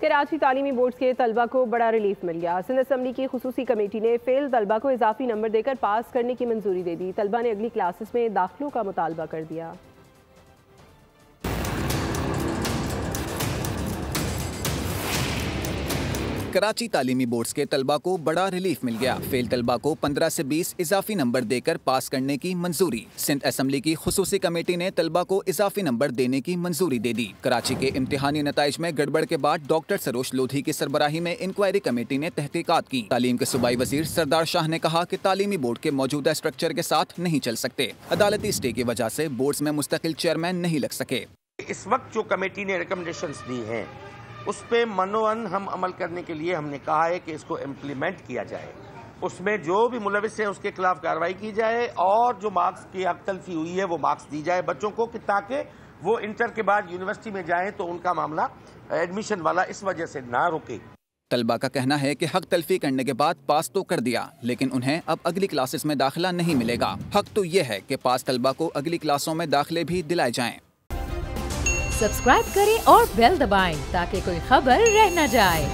कराची तालीमी बोर्ड के तलबा को बड़ा रिलीफ मिल गया। सिंध असम्बली की खुसूसी कमेटी ने फेल तलबा को इजाफी नंबर देकर पास करने की मंजूरी दे दी। तलबा ने अगली क्लासेस में दाखिलों का मुतालबा कर दिया। कराची तालीमी बोर्ड्स के तलबा को बड़ा रिलीफ मिल गया। फेल तलबा को 15 से 20 इजाफी नंबर देकर पास करने की मंजूरी। सिंध असम्बली की खुसूसी कमेटी ने तलबा को इजाफी नंबर देने की मंजूरी दे दी। कराची के इम्तिहानी नताइज में गड़बड़ के बाद डॉक्टर सरोज लोधी की सरबराही में इंक्वायरी कमेटी ने तहकीकात की। तालीम के सूबाई वजीर सरदार शाह ने कहा कि तालीमी बोर्ड के मौजूदा स्ट्रक्चर के साथ नहीं चल सकते। अदालती स्टे की वजह से बोर्ड्स में मुस्तकिल चेयरमैन नहीं लग सके। इस वक्त जो कमेटी ने रिकमेंडेशंस दी हैं उस पे मनोअन हम अमल करने के लिए हमने कहा है कि इसको इम्प्लीमेंट किया जाए। उसमें जो भी मुलविस है उसके खिलाफ कार्रवाई की जाए और जो मार्क्स की हक तलफी हुई है वो मार्क्स दी जाए बच्चों को, कि ताकि वो इंटर के बाद यूनिवर्सिटी में जाएं तो उनका मामला एडमिशन वाला इस वजह से ना रुके। तलबा का कहना है कि हक तलफी करने के बाद पास तो कर दिया, लेकिन उन्हें अब अगली क्लासेस में दाखिला नहीं मिलेगा। हक तो ये है कि पास तलबा को अगली क्लासों में दाखिले भी दिलाए जाएं। सब्सक्राइब करें और बेल दबाएं ताकि कोई खबर रह न जाए।